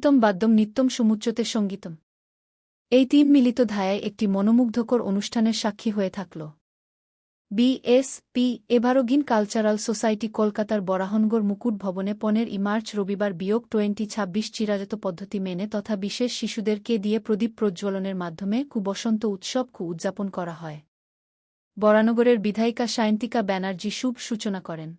সঙ্গীতম বাদ্যম নিত্যম সমুচ্চতে সঙ্গীতম। এই তিন মিলিত ধায়ায় একটি মনোমুগ্ধকর অনুষ্ঠানের সাক্ষী হয়ে থাকল। বিএসপি এভারোগিন কালচারাল সোসাইটি কলকাতার বরাহনগর মুকুট ভবনে 15 মার্চ রবিবার বিয়োগ 2026 চিরায়ত পদ্ধতি মেনে তথা বিশেষ শিশুদেরকে দিয়ে প্রদীপ প্রজ্বলনের মাধ্যমে বসন্ত উৎসব উদযাপন করা হয়। বরানগরের বিধায়িকা সায়ন্তিকা ব্যানার্জি শুভ সূচনা করেন।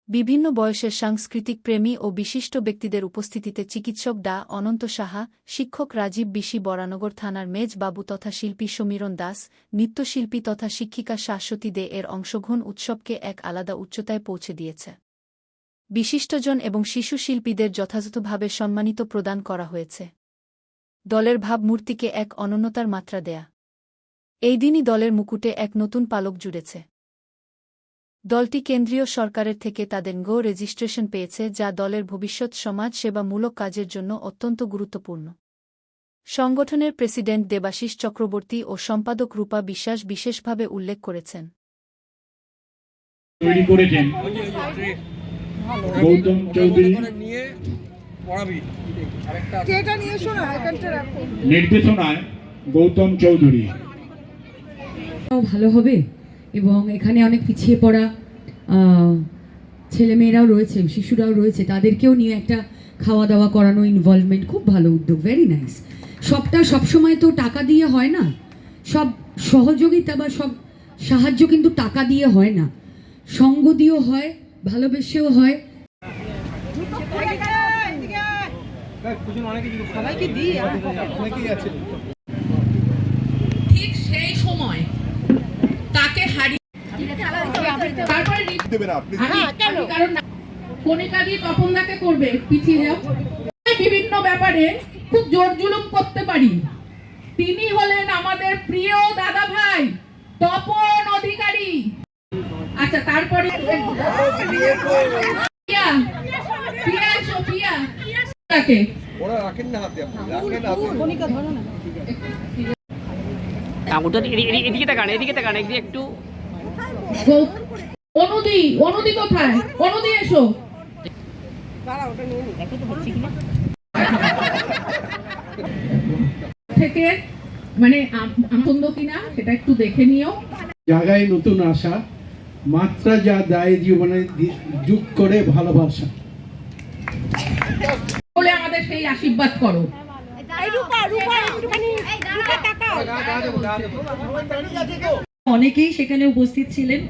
বিভিন্ন বয়সের সাংস্কৃতিক প্রেমী ও বিশিষ্ট ব্যক্তিদের উপস্থিতিতে চিকিৎসক ডা অনন্ত সাহা, শিক্ষক রাজীব বিশি, বরানগর থানার মেজ বাবু তথা শিল্পী সমীরণ দাস, নৃত্যশিল্পী তথা শিক্ষিকা শাশ্বতী দে এর অংশগ্রহণ উৎসবকে এক আলাদা উচ্চতায় পৌঁছে দিয়েছে। বিশিষ্টজন এবং শিশু শিল্পীদের যথাযথভাবে সম্মানিত প্রদান করা হয়েছে। দলের ভাবমূর্তিকে এক অনন্যতার মাত্রা দেয়া। এই দিনই দলের মুকুটে এক নতুন পালক জুড়েছে। দলটি কেন্দ্রীয় সরকারের থেকে তাদের গো রেজিস্ট্রেশন পেয়েছে, যা দলের ভবিষ্যৎ সমাজ সেবামূলক কাজের জন্য অত্যন্ত গুরুত্বপূর্ণ। সংগঠনের প্রেসিডেন্ট দেবাশিস চক্রবর্তী ও সম্পাদক রূপা বিশ্বাস বিশেষভাবে উল্লেখ করেছেন। নির্দেশনায় গৌতম চৌধুরী ভালো হবে এবং এখানে অনেক পিছিয়ে পড়া ছেলেমেয়েরাও রয়েছে, শিশুরাও রয়েছে, তাদেরকেও নিয়ে একটা খাওয়া দাওয়া করানো ইনভলভমেন্ট খুব ভালো উদ্যোগ, ভেরি নাইস। সবটা সবসময় তো টাকা দিয়ে হয় না, সব সহযোগিতা বা সব সাহায্য কিন্তু টাকা দিয়ে হয় না, সঙ্গ দিয়েও হয়, ভালোবেসেও হয়। ঠিক সেই সময় তাকে হারিয়ে কণিকা দিয়ে তপনদাকে করবে পিছিয়ে যাও। বিভিন্ন ব্যাপারে খুব জোর জুলুম করতে পারি। তিনি হলেন আমাদের প্রিয় দাদা ভাই তপন অধিকারী। আচ্ছা, তারপরে একটু অনুদি কোথায়? অনুদি এসো। থেকে মানে আনন্দ কিনা সেটা একটু দেখে নিও। জায়গায় নতুন আশা, মাত্রা যা দায় জীবনে যোগ করে ভালোবাসা বলে আমাদের সেই আশীর্বাদ করো। অনেকেই সেখানে উপস্থিত ছিলেন,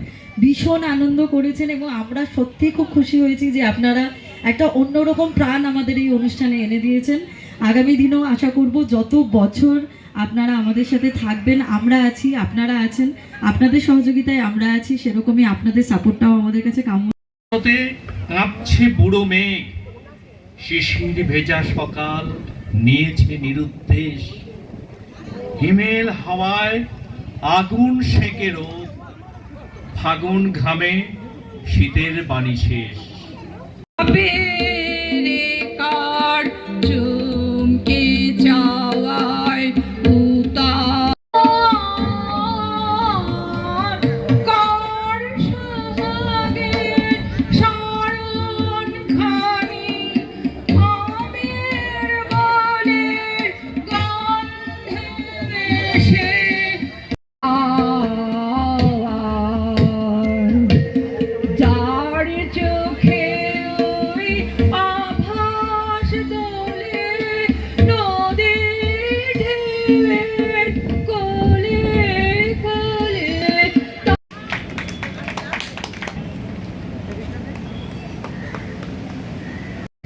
ভীষণ আনন্দ করেছেন এবং আমরা সত্যি খুব খুশি হয়েছি যে আপনারা একটা অন্যরকম প্রাণ আমাদের এই অনুষ্ঠানে এনে দিয়েছেন। আগামী দিনেও আশা করব যত বছর আপনারা আমাদের সাথে থাকবেন, আমরা আছি, আপনারা আছেন, আপনাদের সহযোগিতায় আমরা আছি, সেরকমই আপনাদের সাপোর্টটাও আমাদের কাছে কাম্য। কাঁপছে বুড়ো মেঘ, শিশির ভেজা সকাল নিয়েছে নিরুদ্দেশ, হিমেল হাওয়ায় আগুন সেকে রোদ, ফাগুন ঘামে শীতের বাণী শেষ।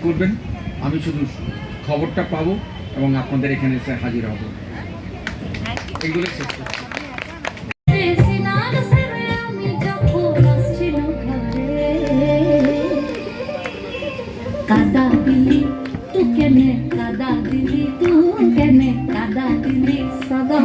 করবেন, আমি শুধু খবরটা পাবো এবং আপনাদের এখানে এসে হাজির হব। এইগুলো শেষ করছি। কাদা দিলি তু কেনে, কাদা দিলি তু কেনে, কাদা দিলি সদা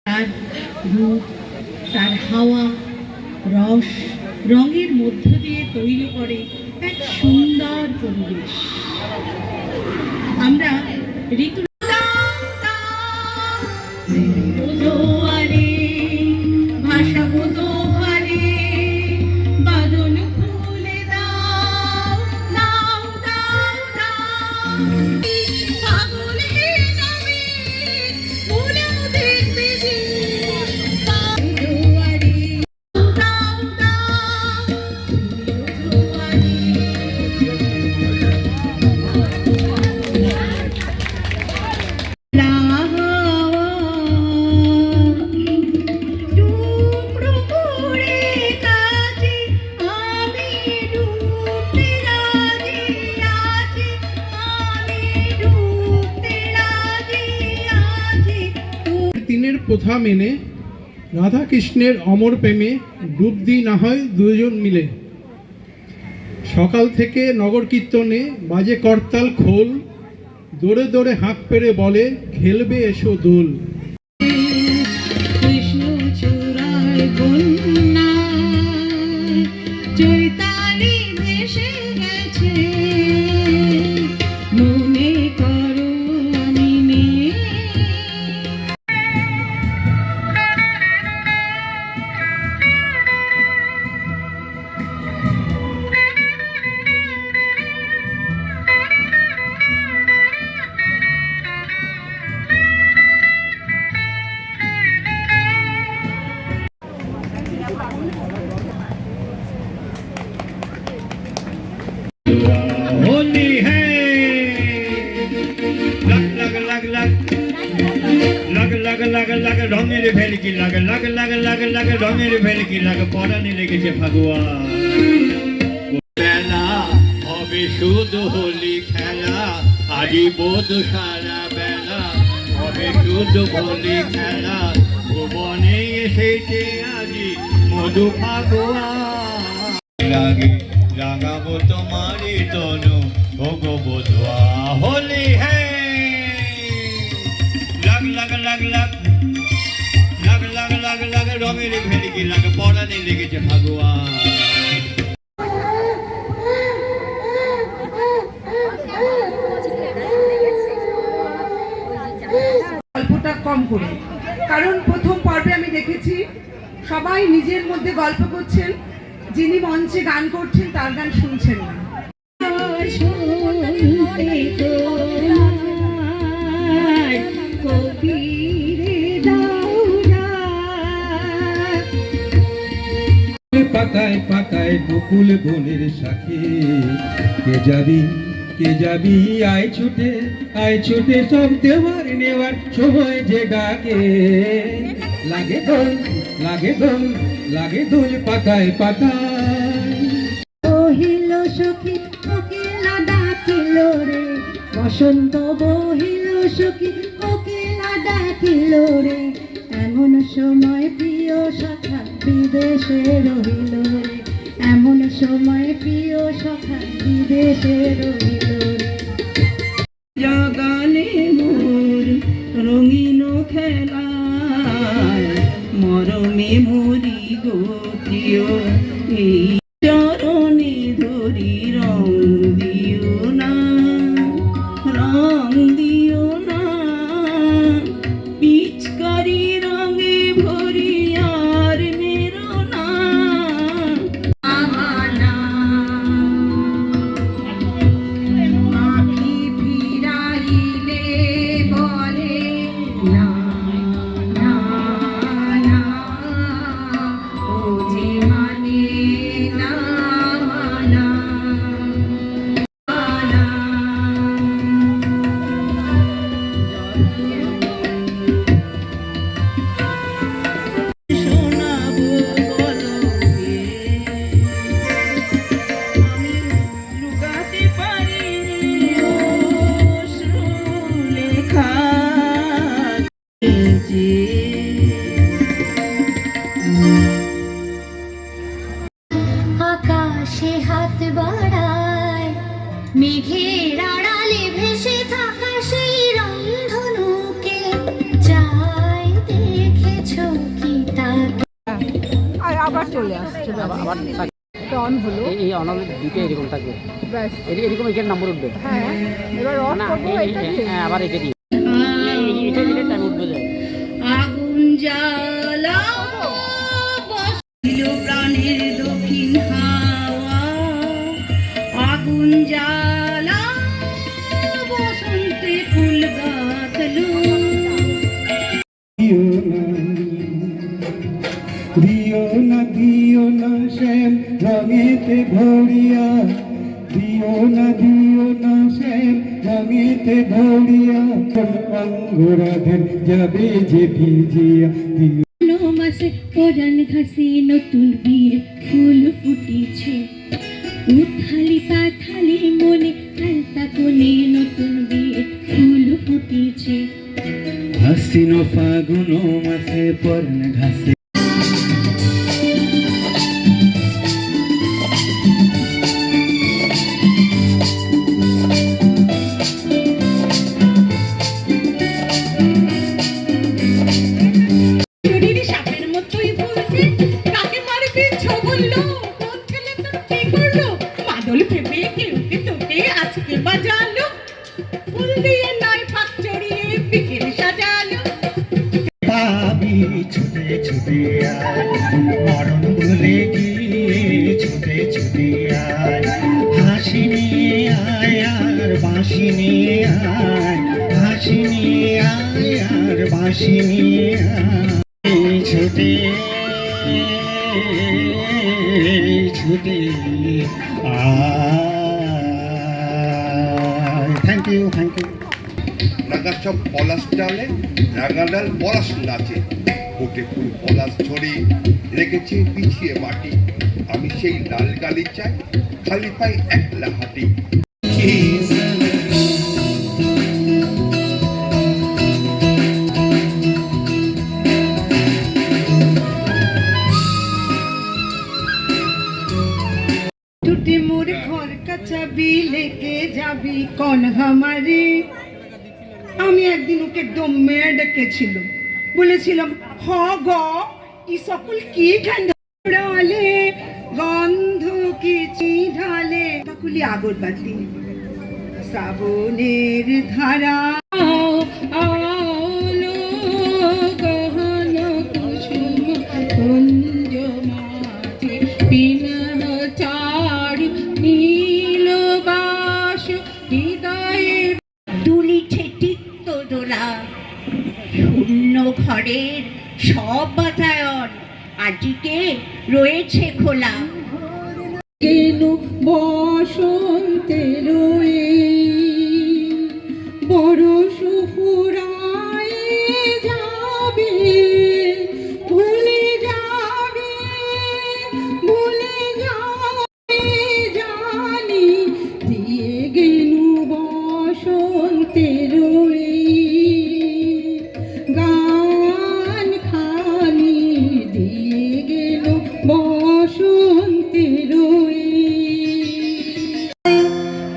তার রূপ, তার হাওয়া, রস, রঙের মধ্য দিয়ে তৈরি করে এক সুন্দর পরিবেশ। আমরা ঋতু ভাষা বোধোহারে বাদল ফুলে দাও দাও দাও দাও পাগল হে নবী ফুলেও দেখবে যে দুয়ারে দাও দাও দুয়ারে টুকরো করে কাজে আমি ডুবতে রাজি আছি, আমি ডুবতে রাজি আছি। তিনের প্রথা মেনে রাধা কৃষ্ণের অমর প্রেমে ডুব দিই না হয় দুজন মিলে। সকাল থেকে নগর কীর্তনে বাজে করতাল খোল, দৌড়ে দৌড়ে হাঁক পেরে বলে খেলবে এসো দোল। কৃষ্ণ চূড়ায় বন্যা চৈতালি ভেসে গেছে, মনে করো আমি মেয়ে। होली है लग लग लग लग लग लग लग लग रंगेर भेलकी लग लग लग लग लग रंगेर भेलकी लग পরাণে লেগেছে ফাগুয়া বেলা হবে শুধু হোলি খেলা আজি বোধ সারা বেলা হবে শুধু হোলি খেলা ভুবনে এসেছে আজি মধু ফাগুয়া লাগে রাগাবো তোমারি তনু ভোগো বধুয়া হোলি হে লাগ লাগ লাগ লাগ লাগ লাগ লাগ লাগ রঙের ভেলকি লাগ পরাণে লেগেছে ফাগুয়া গল্পটা কম করে, কারণ প্রথম পর্বে আমি দেখেছি সবাই নিজের মধ্যে গল্প করছেন, যিনি মঞ্চে গান করছেন তার গান শুনছেন না। পাতায় পাতায় বকুল বনের শাখে কে যাবি আয় ছুটে সব দেওয়ার নেওয়ার সময় যে ডাকে লাগে দোল পাতায় পাতায়। বহিল সখী কোকিলা ডাকিল রে, বসন্ত বহিল সখী কোকিলা ডাকিল রে, এমন সময় প্রিয় সখা বিদেশে রহিল রে, এমন সময় প্রিয় সখা বিদেশে রহিল রে। জগালে মোর রঙিন খেলায় মরমে মরি গো প্রিয়, এই চরণে ধরি রং দিও না পিচকারি রঙে ভরি আর মেরো না। আখি ফিরাইলে বলে না না না, ও যে মানে আবার অন হলো, এই অন হলে দুটো এরকম থাকবে, ব্যাস এরকম এখানে নম্বর উঠবে। হ্যাঁ, এবার অফ করবো এটা দিয়ে, হ্যাঁ আবার এটা দিয়ে, এটা দিলে টাইম উঠবে যায়। আগুন জ্বালা বসিল প্রাণের দক্ষিণ হাওয়া, আগুন জ্বালা বসন্তে ফুল গাছলো। দিও না শ্যাম রঙেতে ভরিয়া, দিও না শ্যাম রঙেতে ভরিয়া, অঙ্গরাধের যাবে যে ভিজিয়া। মাসে পরাণ ঘাসে নতুন বিয়ের ফুল ফুটেছে, উথালি পাথালি মনে আলতা কোণে নতুন বিয়ের ফুল ফুটেছে। হাসিন ফাগুন মাসে পরাণ ঘাসে সাপের মতোই বলছে, কাকে মারবি ছো বললো, কোন ছেলে তোর কি করলো, মাদল ভেবে কেউকে তোকে আজকে বাজালো, ফুল দিয়ে নয় ফাঁক চড়িয়ে বিকেল সাজালো। পাবি ছুটে ছুটে আয়, মরণ ভুলে গিয়ে ছুটে ছুটে আয়, হাসি নিয়ে আয় আর বাঁশি নিয়ে আয়, হাসি নিয়ে আয় আর বাঁশি নিয়ে আয়, ছুটে ছুটে আয়। Thank you. রাঙা সব পলাশ ডালে রাঙাডাল পলাশ নাচে, ফুটে ফুল পলাশ ঝরে রেখেছে পিছিয়ে মাটি, আমি সেই লাল গালিচায় খালি পাই একলা হাঁটি। टूटे मोर घर का चाबी लेके যাবি কোন হামারে। আমি একদিন ওকে একদম মেয়ে ডেকেছিল, বলেছিলাম হ গ ই সকল কি ঠান্ডা ঢালে, গন্ধ কি ঢালে, তকুলি আগরবাতি শ্রাবণের ধারা। আলো গহন কুসুম কুঞ্জ মাঝে বিনহ চারি নীলবাস হৃদয়ে দুলিছে তিক্ত দোলা, শূন্য ঘরের সব বাতায়ন আজকে রয়েছে খোলা। কেন বসন্তের বরস ফুরায় যাবে, ভুলে যাবে জানি, দিয়ে গেলু বসন্তের গান খানি, দিয়ে গেল বসন্তের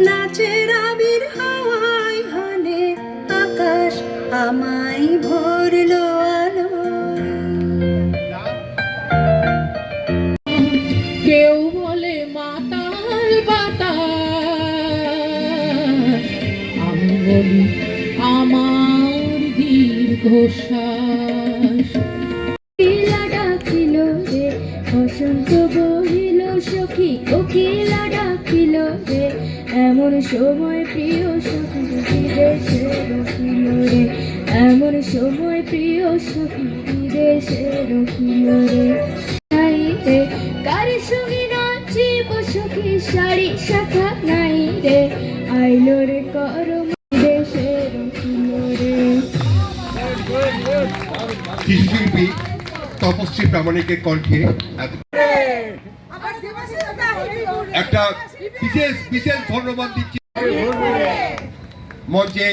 নাচের আবির হাওয়ায় হলে আকাশ আমায় ভরলো আলো। কেউ বলে মাতাল বাতাস, আমি বলি আমার দীর্ঘশ্বাস। কোকিলা ডাকিল রে বসন্ত বহিল সখী, কোকিলা ডাকিল রে এমন সময় প্রিয় সখী বিদেশে রহিল রে, এমন সময় প্রিয় সখী বিদেশে রহিল রে। নাই রে কার সঙ্গে নাচিব সখী শাড়ি শাখা নাই রে, আইলো রে করম বিদেশে রহিল রে। শিল্পী তপশ্রী প্রামাণিকের কণ্ঠে একটা বিশেষ ধন্যবাদ দিচ্ছি মঞ্চে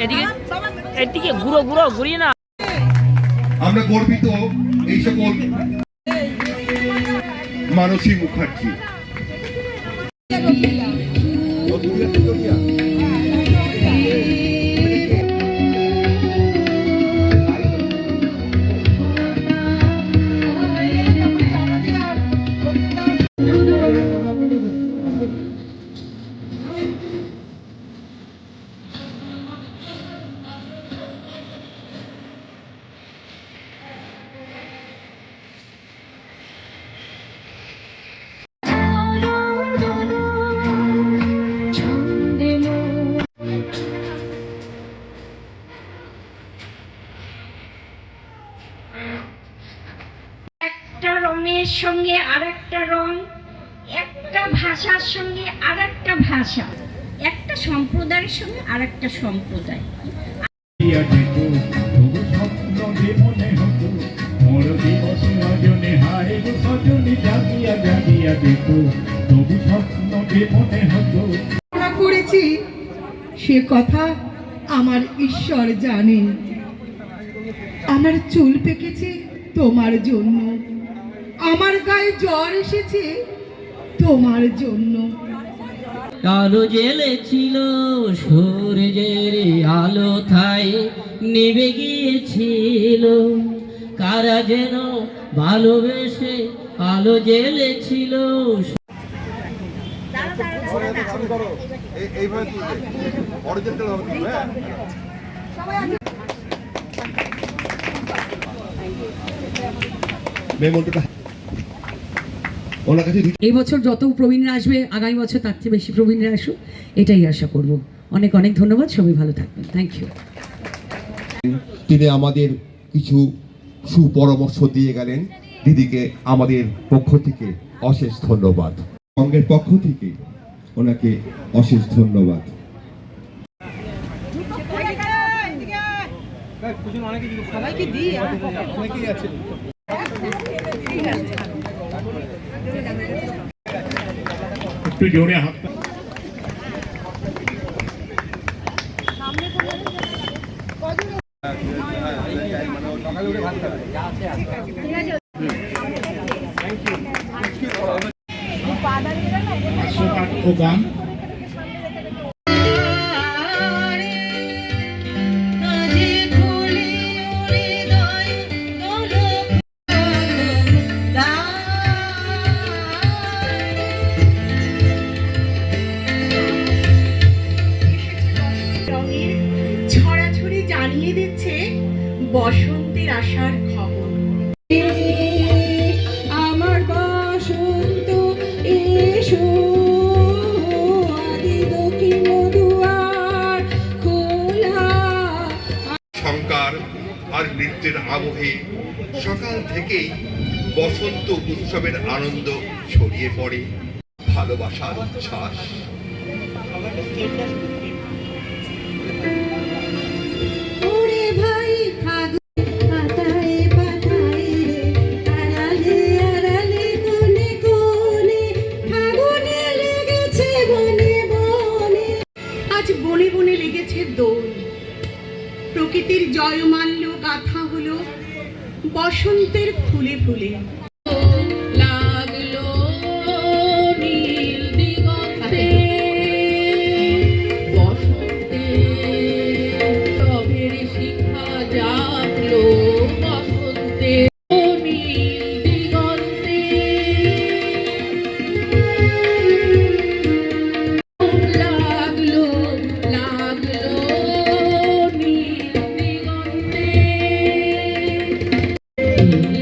এদিকে ঘুরো ঘুরি না। আমরা গর্বিত এই সকল মানসী মুখার্জি। একটা রঙের সঙ্গে আরেকটা রং, একটা ভাষার সঙ্গে আরেকটা ভাষা, একটা সম্প্রদায়ের সঙ্গে আরেকটা সম্প্রদায়। করেছি সে কথা আমার ঈশ্বর জানেন। আমার চুল পেকেছে তোমার জন্য, আমার গায়ে জ্বর এসেছে তোমার জন্য। আলো জ্বেলেছিল সূর্যের আলো থাই নিভে গিয়েছিল, কারা যেন ভালোবেসে আলো জ্বেলেছিল। এই বছর যত প্রবীণরা আসবে আগামী বছর তার চেয়ে বেশি প্রবীণরা আসুক, এটাই আশা করব। অনেক অনেক ধন্যবাদ, সবাই ভালো থাকবেন। Thank you. তিনি আমাদের কিছু সুপরামর্শ দিয়ে গেলেন। দিদিকে আমাদের পক্ষ থেকে অশেষ ধন্যবাদ, সঙ্গের পক্ষ থেকে ওনাকে অশেষ ধন্যবাদ। একটু জোরে হাত। গান ছড়াছড়ি জানিয়ে দিচ্ছে বসন্তের আসার খবর। আমার বসন্ত এসো, আদি দক্ষিণ দুয়ার খোলা। শঙ্কার আর নৃত্যের আবহে সকাল থেকেই বসন্ত উৎসবের আনন্দ ছড়িয়ে পড়ে, ভালোবাসার উচ্ছ্বাস। ওরে ভাই ফাগুন পাতায় পাতায় রে, আড়ালে আড়ালে কোণে কোণে ফাগুনে লেগেছে বনে বনে। আজ বনে বনে লেগেছে দোল, প্রকৃতির জয়মাল্য গাথা হলো বসন্তের ফুলে ফুলে। লাগলো নীল দিগন্তে বসন্তে, সবের শিখা জাগলো বসন্তে নীল দিগন্তে। লাগলো লাগলো নীল দিগন্তে,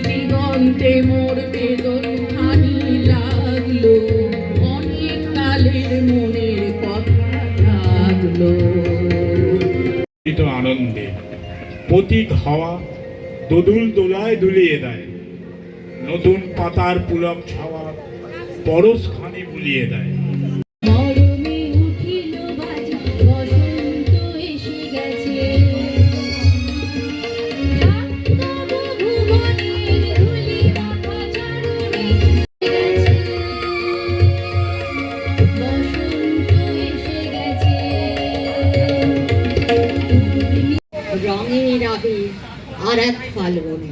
দিগন্তে মোর বেদন খানি লাগলো, অনেক কালের মনের কথা লাগলো। আনন্দে প্রতীক হাওয়া দোদুল দোলায় দুলিয়ে দেয়, নতুন পাতার পুলক ছাওয়া পরশ খানি বুলিয়ে দেয়। মরমে উঠিল বাজা, বসন্ত এসে গেছে। ভুবনের ধুলি মাখা চারণে গেছে, বসন্ত এসে গেছে। রঙের যাবে আর এক ফাল্গুনে।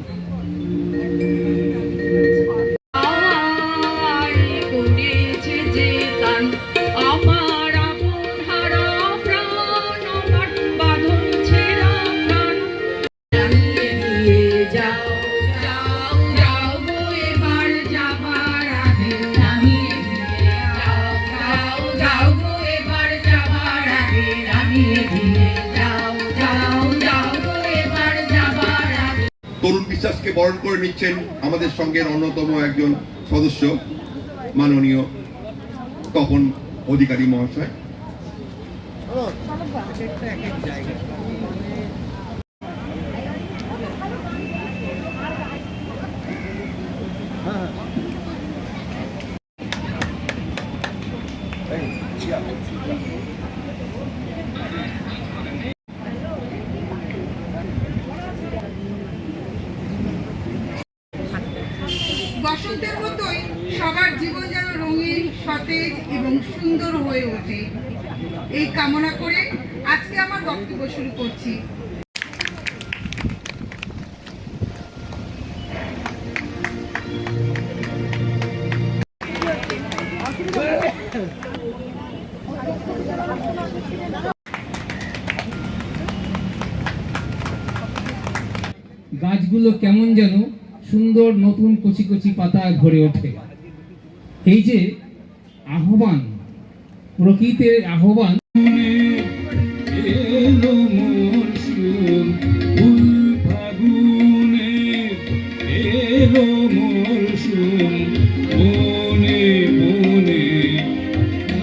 তরুণ বিশ্বাসকে বরণ করে নিচ্ছেন আমাদের সঙ্গের অন্যতম একজন সদস্য মাননীয় তপন অধিকারী মহাশয়। বসন্তের মতোই সবার জীবন যেন রঙিন, সতেজ এবং সুন্দর হয়ে ওঠে, এই কামনা করে আজকে আমার বক্তব্য শুরু করছি। গাছগুলো কেমন যেন সুন্দর নতুন কচি কচি পাতায় ভরে ওঠে। এই যে আহ্বান, প্রকৃতির আহ্বান, এলো মরশুম ফুল ফাগুনে, এলো মরশুম মনে মনে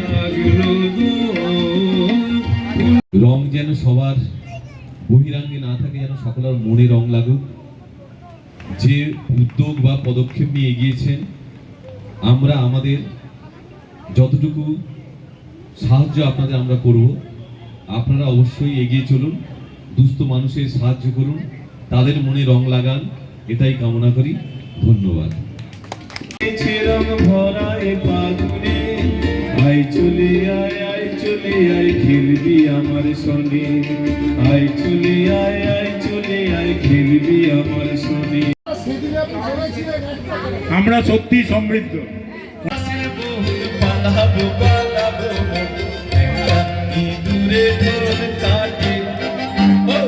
লাগলো রং যেন সবার বহিরাঙ্গে না থাকে, যেন সকলের মনে রং লাগুক। যে উদ্যোগ বা পদক্ষেপ নিয়ে এগিয়েছেন, আমরা আমাদের যতটুকু সাহায্য আপনাদের আমরা করব। আপনারা অবশ্যই এগিয়ে চলুন, দুস্থ মানুষের সাহায্য করুন, তাদের মনে রং লাগান, এটাই কামনা করি। ধন্যবাদ। রং ভরা এ ফাগুনে, আয় চলে আয়, আয় চলে আয়, খেলবি আমার সঙ্গে, আয় চলে আয়, আয় চলে আয়, খেলবি আমার সঙ্গে। আমরা সত্যি সমৃদ্ধ। পালাবো পালাবো একটা ইঁদুরে ঢোল কাটে, ও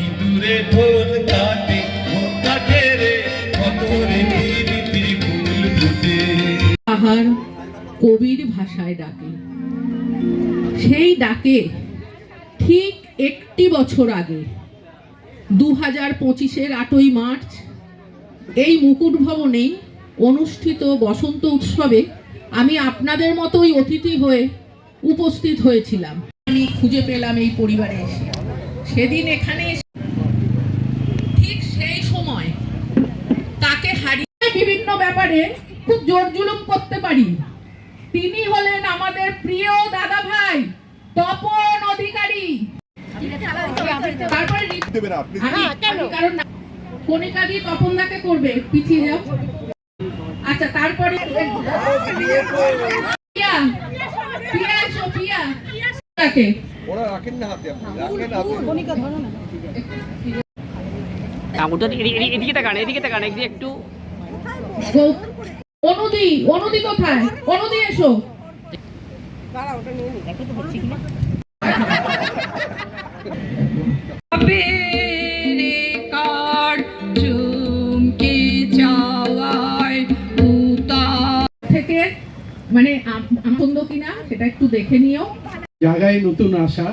ইঁদুরে ঢোল কাটে, ও কাটে রে কত রে প্রীতি ফুল ফুটে। পাহাড় কবির ভাষায় ডাকে, সেই ডাকে ঠিক একটি বছর আগে 2025-এর 8ই মার্চ এই মুকুট ভবনেই অনুষ্ঠিত বসন্ত উৎসবে আমি আপনাদের মতোই অতিথি হয়ে উপস্থিত হয়েছিলাম। আমি খুঁজে পেলাম এই পরিবারে এসে, সেদিন এখানে ঠিক সেই সময় তাকে হারিয়ে বিভিন্ন ব্যাপারে খুব জোর জুলুম করতে পারি। তিনি হলেন আমাদের প্রিয় দাদা ভাই তপন অধিকারী। তারপরে কারণ কণিকা দিয়ে তপন দাকে করবে, পিছিয়ে যাও। আচ্ছা, তারপরে এদিকে তাকান, এদিকে তাকান, একটু। অনুদি কোথায়? অনুদি এসো। থেকে মানে আনন্দ কিনা সেটা একটু দেখে নিও। জায়গায় নতুন আশা,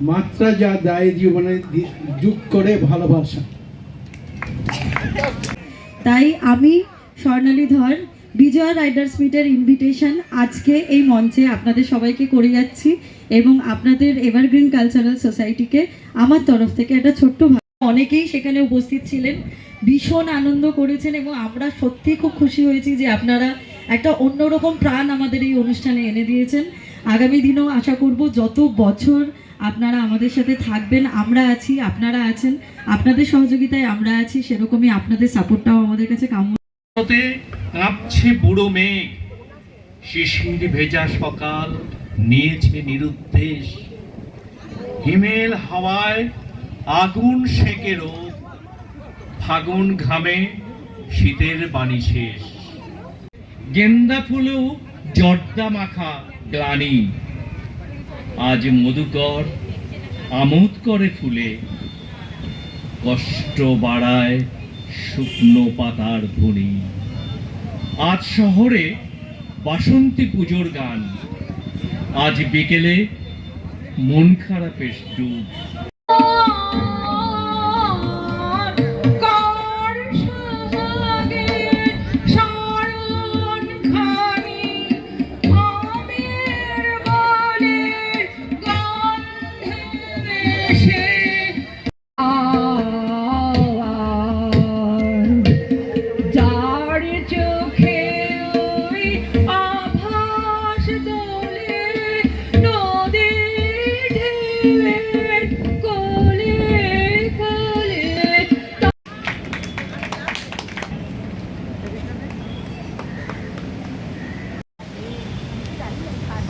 মাত্রা যা দায় জীবনে যোগ করে ভালোবাসা। তাই আমি স্বর্ণালী ধর বিজয়া রাইডার্স মিটের ইনভিটেশন আজকে এই মঞ্চে আপনাদের সবাইকে করে যাচ্ছি, এবং আপনাদের এভারগ্রিন কালচারাল সোসাইটিকে আমার তরফ থেকে একটা ছোট্ট অনেকেই সেখানে উপস্থিত ছিলেন, ভীষণ আনন্দ করেছেন, এবং আমরা সত্যি খুব খুশি হয়েছি যে আপনারা একটা অন্যরকম প্রাণ আমাদের এই অনুষ্ঠানে এনে দিয়েছেন। আগামী দিনেও আশা করব যত বছর আপনারা আমাদের সাথে থাকবেন, আমরা আছি, আপনারা আছেন, আপনাদের সহযোগিতায় আমরা আছি, সেরকমই আপনাদের সাপোর্টটাও আমাদের কাছে কাম্য। কাঁপছে বুড়ো মেঘ, শিশির ভেজা সকাল নিয়েছে নিরুদ্দেশ, হিমেল হাওয়ায় আগুন সেকে রোদ, ফাগুন ঘামে শীতের বাণী শেষ। গেন্দা ফুলেও জর্দা মাখা গ্লানি, আজ মধুকর আমোদ করে ফুলে, কষ্ট বাড়ায় শুকনো পাতার ধ্বনি। আজ শহরে বাসন্তী পুজোর গান, আজ বিকেলে মন খারাপের ডুব।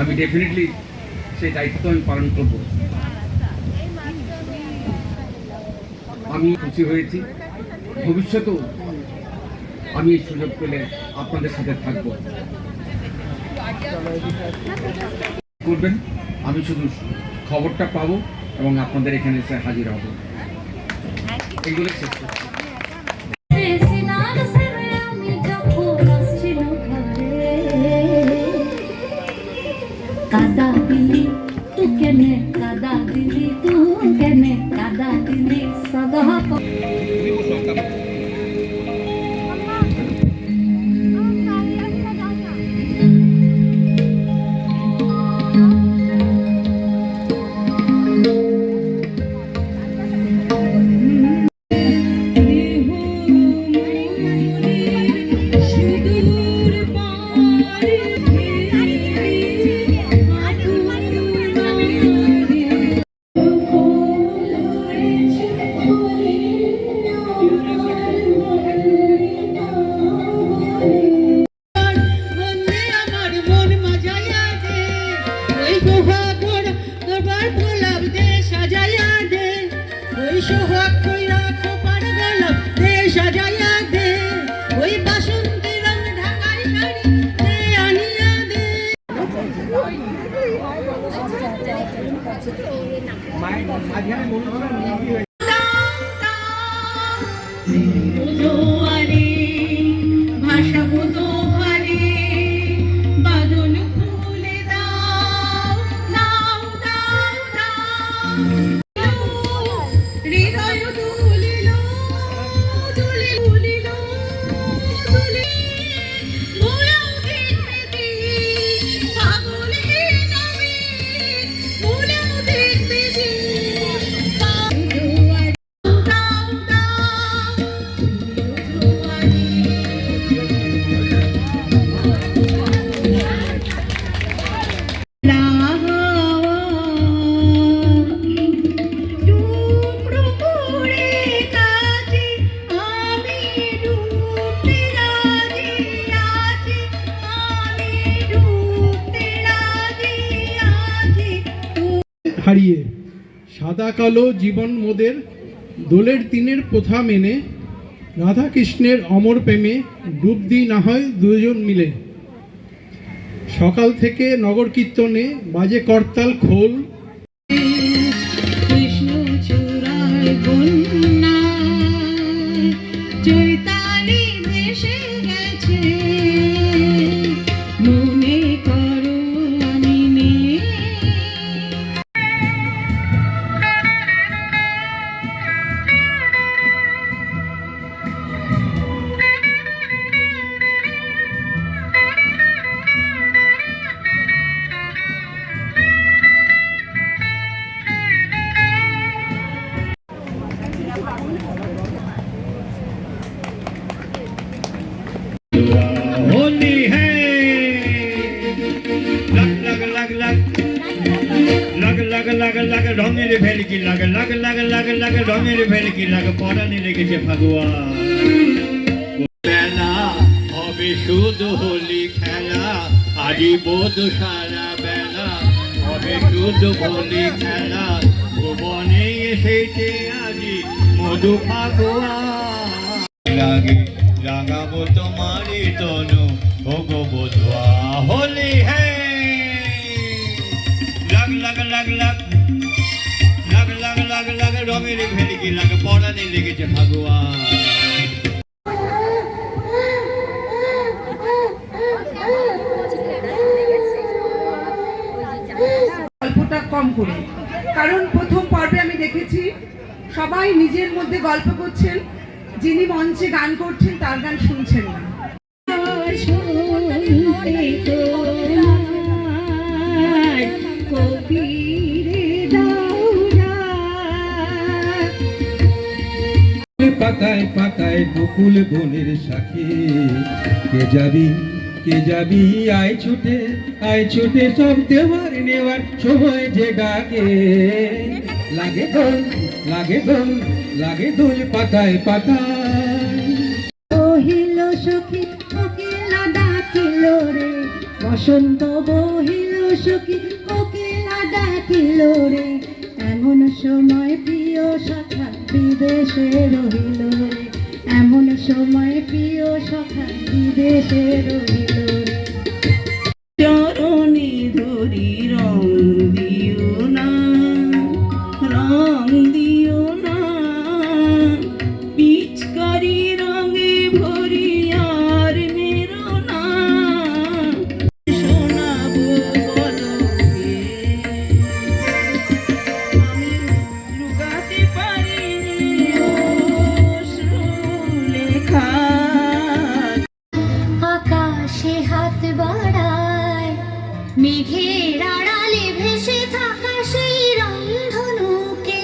আমি ডেফিনেটলি সেই দায়িত্ব আমি পালন করব। আমি খুশি হয়েছি, ভবিষ্যতেও আমি এই সুযোগ পেলে আপনাদের সাথে থাকব। করবেন, আমি শুধু খবরটা পাবো এবং আপনাদের এখানে এসে হাজির হব। এইগুলো শেষ করছি। কাদা দিলি তু কেনে, কাদা দিলি তু কেনে, কাদা দিলি সদা ভাষা মতো হারে বাদল ফুলে দাও দাও দাও দাও, হৃদয় দুলিল দুলিল দুলি মোরাও দেখবে পাগল হে নবী, মোরাও দেখবে হারিয়ে সাদা কালো জীবন মোদের দোলের দিনের প্রথা মেনে রাধা কৃষ্ণের অমর প্রেমে ডুব দিই না হয় দুজন মিলে। সকাল থেকে নগর কীর্তনে বাজে করতাল খোল, কৃষ্ণ চূড়ায় কন্যা চৈতালি ভেসে গেছে, মনে করো আমি নেই। होली है लग लग लग लग लग लग लग ढंगेर भेलकी लग लग लग लग लग ढंगेर भेलकी लग पराने লেগেছে ফাগুয়া। বেলা হবে শুধু হোলি খেলা, আজি বোধ সারা বেলা হবে শুধু হোলি খেলা, ভুবনে এসেছে আজি মধু ফাগুয়া লাগে লাগাবো তোমারই তনু ওগো বধুয়া হোলি হে লাগ লাগ লাগ লাগ লাগ লাগ লাগ লাগ রঙের ভেলকি লাগ পড়ানে লেগেছে ফাগুয়া গল্পটা কম করে, কারণ প্রথম পর্বে আমি দেখেছি সবাই নিজের মধ্যে গল্প করছেন, যিনি মঞ্চে গান করছেন তার গান শুনছেন না। পাতায় পাতায় বকুল বনের সাথে কে যাবি আয় ছুটে সব দেওয়ার নেওয়ার সময় যে ডাকে লাগে দোল পাতায় পাতায় বহিল সখী কোকিলা ডাকিল রে, বসন্ত বহিল সখী কোকিলা ডাকিল রে, এমন সময় প্রিয় সখা বিদেশে রহিল রে, এমন সময় প্রিয় সখা বিদেশে রহিল রে। চরণে ধরি রং দিও না, রং দিও না, পিচকারি রঙে ভরি আর মেরো না, শোনাবো বলকে আমি লুকাতে পারিনি লেখা। আকাশে হাত বাড়ায় মেঘের আড়ালে ভেসে থাকা সেই রংধনুকে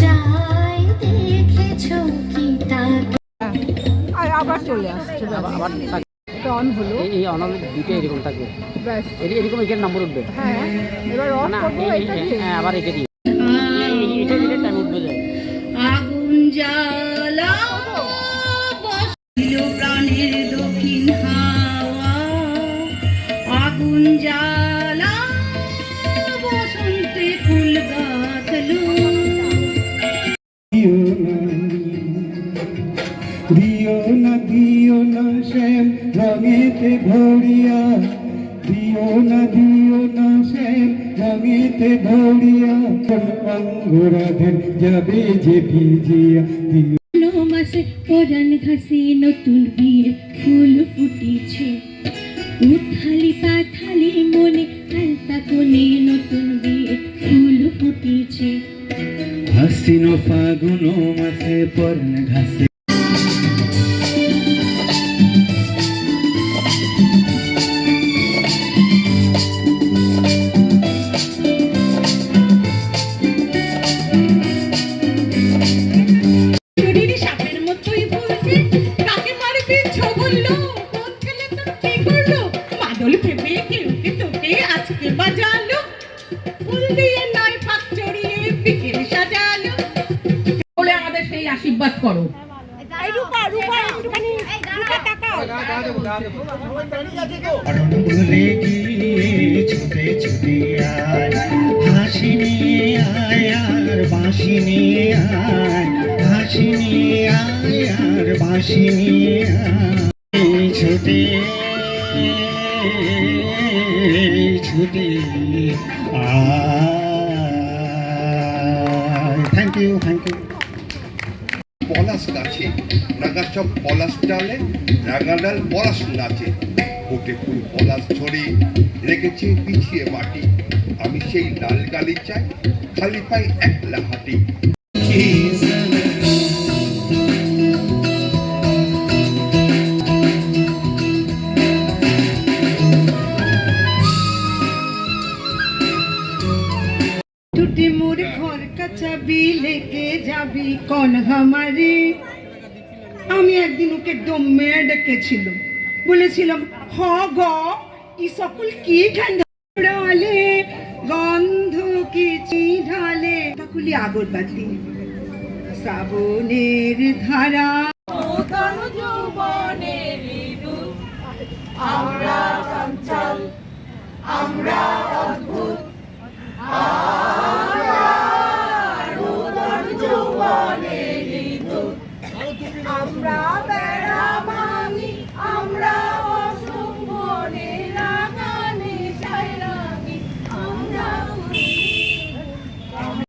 চাই, দেখেছো কি তাকে আবার চলে আসছে, আবার অন হলো, এই অন হলে দুটো এরকম থাকবে, ব্যাস এরকম এখানে নাম্বার উঠবে। হ্যাঁ এবার অফ না করবো এটা দিয়ে। আবার এটা দিয়ে এটা দিলে টাইম উঠবে যায়। আগুন জ্বালা বসিল প্রাণের দক্ষিণ হাওয়া, আগুন জ্বালা বসন্তে ফুল গাছলো। দিও না শ্যাম রঙেতে ভরিয়া, দিও না শ্যাম রঙেতে ভরিয়া, অঙ্গরাধের যাবে যে ভিজিয়া মাসে পরাণ ঘাসে নতুন বিয়ে ফুল ফুটেছে, উথালি পাথালি মনে আলতা কোণে নতুন বিয়ে ফুল ফুটেছে। হাসিন ফাগুন মাসে পরাণ ঘাসে সাপের মতোই বলছে, কাকে মারবি ছো বললো, কোন ছেলে তোর কি করলো, মাদল ভেবে কেউকে তোকে আজকে বাজালো, ফুল দিয়ে নয় পাক চড়িয়ে বিকেল সাজালো। বলে আমাদের সেই আশীর্বাদ করো। ভুলে গিয়ে ছুটে ছুটে আয়, হাসি নিয়ে আয় আর বাঁশি নিয়ে আয়, হাসি নিয়ে আয় আর বাঁশি নিয়ে আয়, ছুটে ছুটে আয়। Thank you. পলাশ গাছে রাঙা সব পলাশ ডালে রাঙা ডাল পলাশ নাচে, ফুটে ফুল পলাশ ঝরে রেখেছে পিছিয়ে মাটি, আমি সেই লাল গালি চাই খালি পাই একলা হাঁটি। टूटी मोर घर का चाबी लेके जाबি কোন হামারে। আমি একদিন ওকে দমে ডেকেছিল, বলেছিলাম হ গ ই সকল কি ঠান্ডা ঢালে গন্ধ কি ঢালে, তকুলি আগরবাতি শ্রাবণের ধারা, আমরা চঞ্চল আমরা